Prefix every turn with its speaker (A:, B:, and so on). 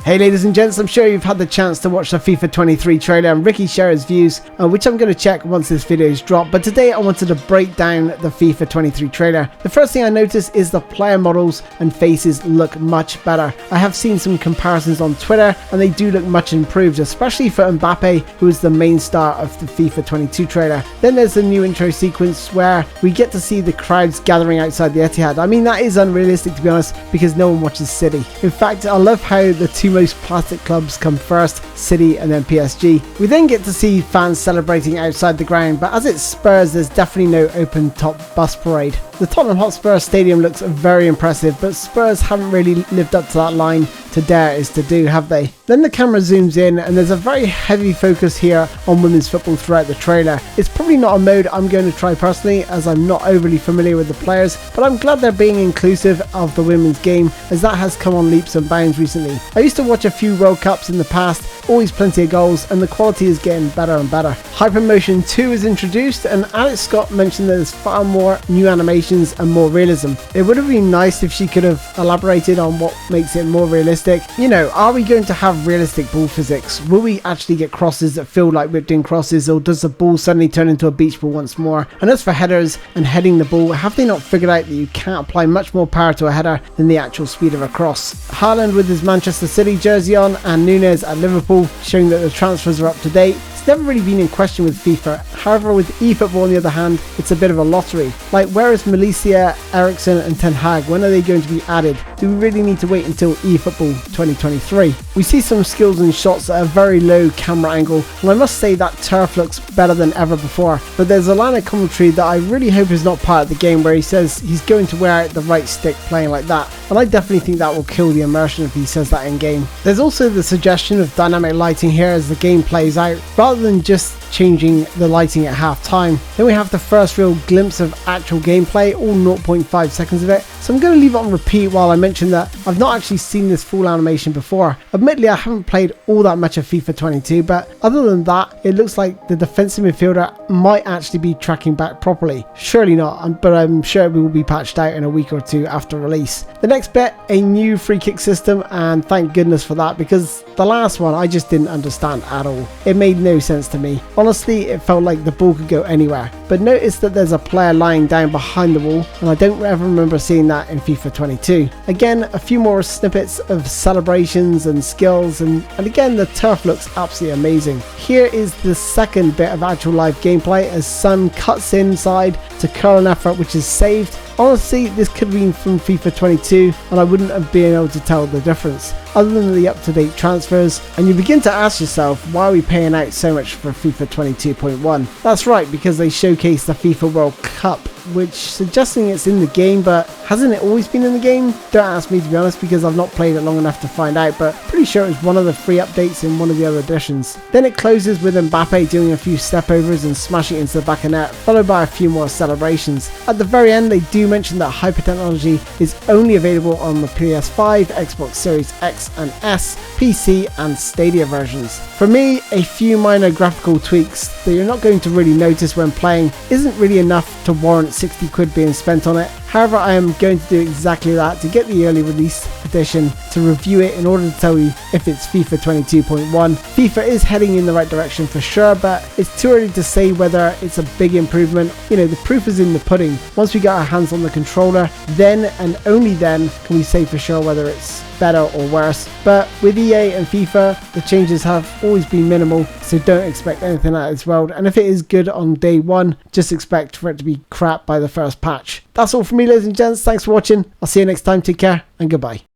A: Hey ladies and gents, I'm sure you've had the chance to watch the FIFA 23 trailer and Ricky share his views, which I'm going to check once this video is dropped, but today I wanted to break down the FIFA 23 trailer. The first thing I noticed is the player models and faces look much better. I have seen some comparisons on Twitter and they do look much improved, especially for Mbappe, who is the main star of the FIFA 22 trailer. Then there's the new intro sequence where we get to see the crowds gathering outside the Etihad. I mean, that is unrealistic to be honest, because no one watches City. In fact, I love how the two most plastic clubs come first, City and then PSG. We then get to see fans celebrating outside the ground, but as it's Spurs, there's definitely no open top bus parade. The Tottenham Hotspur Stadium looks very impressive, but Spurs haven't really lived up to that line to dare is to do, have they? Then the camera zooms in and there's a very heavy focus here on women's football throughout the trailer. It's probably not a mode I'm going to try personally, as I'm not overly familiar with the players, but I'm glad they're being inclusive of the women's game, as that has come on leaps and bounds recently. I used to watch a few World Cups in the past, always plenty of goals, and the quality is getting better and better. Hypermotion 2 is introduced, and Alex Scott mentioned there's far more new animations and more realism. It would have been nice if she could have elaborated on what makes it more realistic. You know, are we going to have realistic ball physics? Will we actually get crosses that feel like whipped in crosses, or does the ball suddenly turn into a beach ball once more? And as for headers and heading the ball, have they not figured out that you can't apply much more power to a header than the actual speed of a cross? Haaland with his Manchester City jersey on and Nunes at Liverpool, showing that the transfers are up to date. Never really been in question with FIFA. However, with eFootball on the other hand, it's a bit of a lottery. Like, where is Malaysia, Ericsson and Ten Hag? When are they going to be added? Do we really need to wait until eFootball 2023? We see some skills and shots at a very low camera angle, and I must say that turf looks better than ever before. But there's a line of commentary that I really hope is not part of the game where he says he's going to wear out the right stick playing like that, and I definitely think that will kill the immersion if he says that in game. There's also the suggestion of dynamic lighting here as the game plays out, rather than just changing the lighting at half time. Then we have the first real glimpse of actual gameplay, all 0.5 seconds of it, so I'm going to leave it on repeat while I mention that I've not actually seen this full animation before. Admittedly, I haven't played all that much of FIFA 22, but other than that, it looks like the defensive midfielder might actually be tracking back properly. Surely not, but I'm sure it will be patched out in a week or two after release. The next bit, a new free kick system, and thank goodness for that, because the last one I just didn't understand at all. It made no sense to me. Honestly, it felt like the ball could go anywhere. But notice that there's a player lying down behind the wall, and I don't ever remember seeing that in FIFA 22. Again, a few more snippets of celebrations and skills, and again the turf looks absolutely amazing. Here is the second bit of actual live gameplay as Son cuts inside to curl an effort which is saved. Honestly, this could have been from FIFA 22 and I wouldn't have been able to tell the difference, other than the up-to-date transfers, and you begin to ask yourself, why are we paying out so much for FIFA 22.1? That's right, because they showcase the FIFA World Cup, which suggesting it's in the game, but hasn't it always been in the game? Don't ask me to be honest, because I've not played it long enough to find out, but pretty sure it was one of the free updates in one of the other editions. Then it closes with Mbappe doing a few stepovers and smashing it into the back of net, followed by a few more celebrations. At the very end, they do mention that hyper technology is only available on the PS5, Xbox Series X and S, PC and Stadia versions. For me, a few minor graphical tweaks that you're not going to really notice when playing isn't really enough to warrant 60 quid being spent on it. However, I am going to do exactly that to get the early release edition to review it in order to tell you if it's FIFA 22.1. FIFA is heading in the right direction for sure, but it's too early to say whether it's a big improvement. You know, the proof is in the pudding. Once we get our hands on the controller, then and only then can we say for sure whether it's better or worse. But with EA and FIFA, the changes have always been minimal, so don't expect anything out of this world, and if it is good on day one, just expect for it to be crap by the first patch. That's all from me ladies and gents, thanks for watching, I'll see you next time, take care and goodbye.